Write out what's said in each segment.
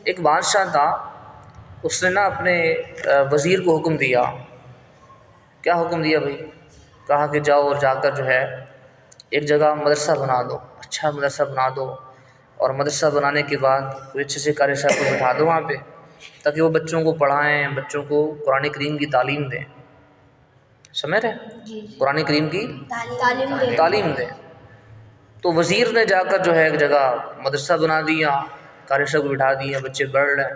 ایک بادشاہ تھا، اس نے نا اپنے وزیر کو حکم دیا. کیا حکم دیا بھائی؟ کہا کہ جاؤ اور جا کر جو ہے ایک جگہ مدرسہ بنا دو، اچھا مدرسہ بنا دو، اور مدرسہ بنانے کے بعد کوئی اچھے سے قاری صاحب کو بٹھا دو وہاں پہ، تاکہ وہ بچوں کو پڑھائیں، بچوں کو قرآن کریم کی تعلیم دیں. سمجھ رہے ہیں؟ قرآن کریم کی تعلیم دیں. تو وزیر نے جا کر جو ہے ایک جگہ مدرسہ بنا دیا، قاری صاحب کو بٹھا دیا، بچے پڑھ رہے ہیں.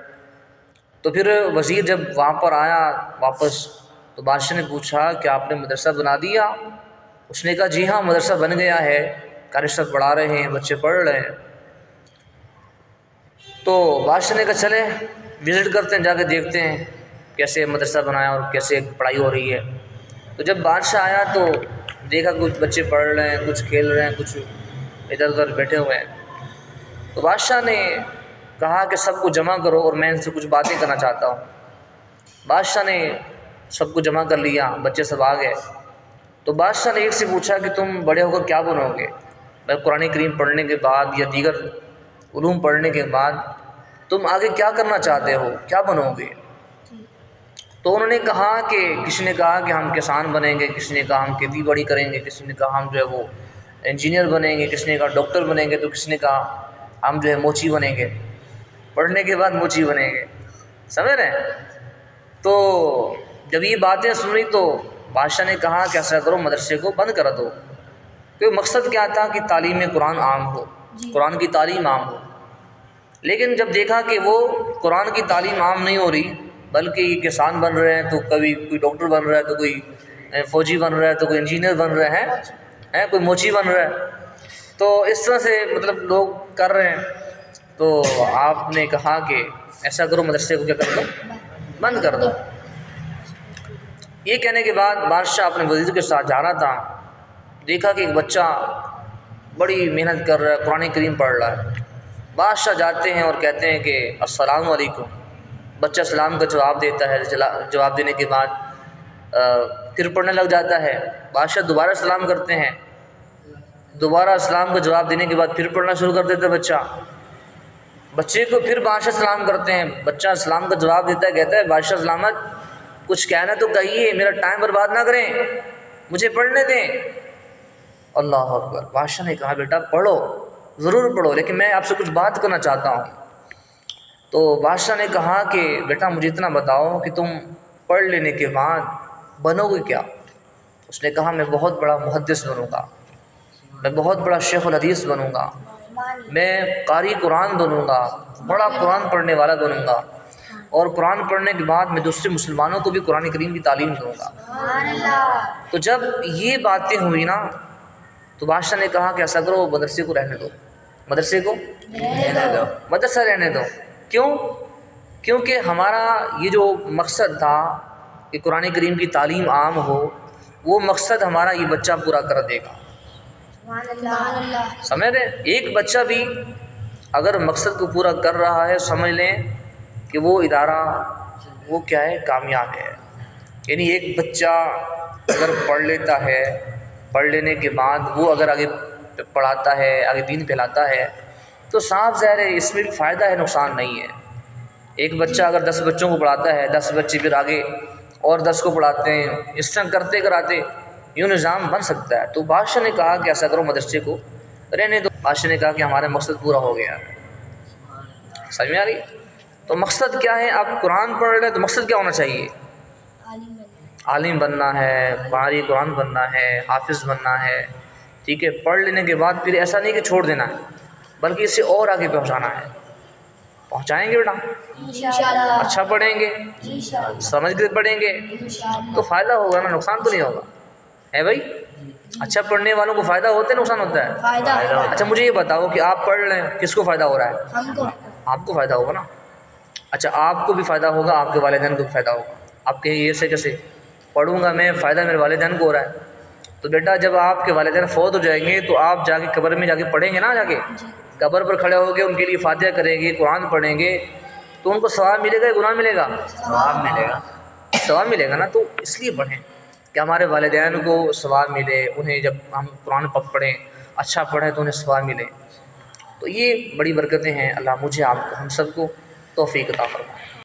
تو پھر وزیر جب وہاں پر آیا واپس، تو بادشاہ نے پوچھا کہ آپ نے مدرسہ بنا دیا؟ اس نے کہا جی ہاں مدرسہ بن گیا ہے، قاری صاحب پڑھا رہے ہیں، بچے پڑھ رہے ہیں. تو بادشاہ نے کہا چلیں وزٹ کرتے ہیں، جا کے دیکھتے ہیں کیسے مدرسہ بنایا اور کیسے پڑھائی ہو رہی ہے. تو جب بادشاہ آیا تو دیکھا کچھ بچے پڑھ رہے ہیں، کچھ کھیل رہے ہیں، کچھ ادھر ادھر بیٹھے ہوئے ہیں. تو بادشاہ نے کہا کہ سب کو جمع کرو اور میں ان سے کچھ باتیں کرنا چاہتا ہوں. بادشاہ نے سب کو جمع کر لیا، بچے سب آ گئے. تو بادشاہ نے ایک سے پوچھا کہ تم بڑے ہو کر کیا بنو گے؟ میں قرآن کریم پڑھنے کے بعد یا دیگر علوم پڑھنے کے بعد تم آگے کیا کرنا چاہتے ہو، کیا بنو گے؟ تو انہوں نے کہا کہ کسی نے کہا کہ ہم کسان بنیں گے، کسی نے کہا ہم کھیتی باڑی کریں گے، کسی نے کہا ہم جو ہے وہ انجینئر بنیں گے، کسی نے کہا ڈاکٹر بنیں گے، تو کسی نے کہا ہم جو ہے موچی بنیں گے، پڑھنے کے بعد موچی بنیں گے. سمجھ رہے ہیں؟ تو جب یہ باتیں سنی تو بادشاہ نے کہا کہ ایسا کرو مدرسے کو بند کر دو. کیونکہ مقصد کیا تھا کہ تعلیم قرآن عام ہو، قرآن کی تعلیم عام ہو. لیکن جب دیکھا کہ وہ قرآن کی تعلیم عام نہیں ہو رہی، بلکہ یہ کسان بن رہے ہیں، تو کبھی کوئی ڈاکٹر بن رہا ہے، تو کوئی فوجی بن رہا ہے، تو کوئی انجینئر بن رہا ہے، کوئی موچی بن رہا ہے، تو اس طرح سے مطلب لوگ کر رہے ہیں. تو آپ نے کہا کہ ایسا کرو مدرسے کو کیا کر دو، بند کر دو. یہ کہنے کے بعد بادشاہ اپنے وزیر کے ساتھ جا رہا تھا، دیکھا کہ ایک بچہ بڑی محنت کر رہا ہے، قرآن کریم پڑھ رہا ہے. بادشاہ جاتے ہیں اور کہتے ہیں کہ السلام علیکم. بچہ سلام کا جواب دیتا ہے، جواب دینے کے بعد پھر پڑھنے لگ جاتا ہے. بادشاہ دوبارہ سلام کرتے ہیں، دوبارہ سلام کا جواب دینے کے بعد پھر پڑھنا شروع کر دیتا ہے بچہ. بچے کو پھر بادشاہ سلام کرتے ہیں، بچہ سلام کا جواب دیتا ہے، کہتا ہے بادشاہ سلامت، کچھ کہنا تو کہیے، میرا ٹائم برباد نہ کریں، مجھے پڑھنے دیں. اللہ اکبر. بادشاہ نے کہا بیٹا پڑھو، ضرور پڑھو، لیکن میں آپ سے کچھ بات کرنا چاہتا ہوں. تو بادشاہ نے کہا کہ بیٹا مجھے اتنا بتاؤ کہ تم پڑھ لینے کے بعد بنو گے کیا؟ اس نے کہا میں بہت بڑا محدث بنوں گا، میں بہت بڑا شیخ الحدیث بنوں گا، میں قاری قرآن بنوں گا، بڑا قرآن پڑھنے والا بنوں گا، اور قرآن پڑھنے کے بعد میں دوسرے مسلمانوں کو بھی قرآن کریم کی تعلیم دوں گا. تو جب یہ باتیں ہوئی نا تو بادشاہ نے کہا کہ ایسا کرو مدرسے کو رہنے دو، مدرسے کو مدرسہ رہنے دو. کیوں؟ کیونکہ ہمارا یہ جو مقصد تھا کہ قرآن کریم کی تعلیم عام ہو، وہ مقصد ہمارا یہ بچہ پورا کر دے گا. سمجھ رہے؟ ایک بچہ بھی اگر مقصد کو پورا کر رہا ہے، سمجھ لیں کہ وہ ادارہ وہ کیا ہے، کامیاب ہے. یعنی ایک بچہ اگر پڑھ لیتا ہے، پڑھ لینے کے بعد وہ اگر آگے پڑھاتا ہے، آگے دین پھیلاتا ہے، تو صاف ظاہر ہے اس میں بھی فائدہ ہے، نقصان نہیں ہے. ایک بچہ اگر 10 بچوں کو پڑھاتا ہے، 10 بچے پھر آگے اور 10 کو پڑھاتے ہیں، اس طرح کرتے کراتے یوں نظام بن سکتا ہے. تو بادشاہ نے کہا کہ ایسا کرو مدرسے کو رہنے دو. بادشاہ نے کہا کہ ہمارا مقصد پورا ہو گیا ہے. سمجھ میں آ رہی؟ تو مقصد کیا ہے؟ آپ قرآن پڑھ رہے ہیں تو مقصد کیا ہونا چاہیے؟ عالم بننا ہے، قاری قرآن بننا ہے، حافظ بننا ہے. ٹھیک ہے؟ پڑھ لینے کے بعد پھر ایسا نہیں کہ چھوڑ دینا ہے، بلکہ اسے اور آگے پہنچانا ہے. پہنچائیں گے بیٹا؟ انشاءاللہ. اچھا پڑھیں گے، سمجھ کے پڑھیں گے تو فائدہ ہوگا نا، نقصان تو نہیں ہوگا. ہے بھائی؟ اچھا پڑھنے والوں کو فائدہ ہوتا ہے، نقصان ہوتا ہے؟ اچھا مجھے یہ بتاؤ کہ آپ پڑھ رہے ہیں، کس کو فائدہ ہو رہا ہے؟ آپ کو فائدہ ہوگا نا. اچھا آپ کو بھی فائدہ ہوگا، آپ کے والدین کو بھی فائدہ ہوگا. آپ کہیں یہ سے کیسے پڑھوں گا میں، فائدہ میرے والدین کو ہو رہا ہے. تو بیٹا جب آپ کے والدین فوت ہو جائیں گے تو آپ جا کے قبر میں جا کے پڑھیں گے نا، جا کے قبر پر کھڑے ہو کے ان کے لیے فاتحہ کریں گے، قرآن پڑھیں گے، تو ان کو ثواب ملے گا یا گناہ ملے گا؟ ثواب ملے گا. ثواب ملے گا نا. تو اس لیے پڑھیں کہ ہمارے والدین کو ثواب ملے، انہیں جب ہم قرآن پڑھیں، اچھا پڑھیں تو انہیں ثواب ملے. تو یہ بڑی برکتیں ہیں. اللہ مجھے، آپ کو، ہم سب کو توفیق عطا فرمائے۔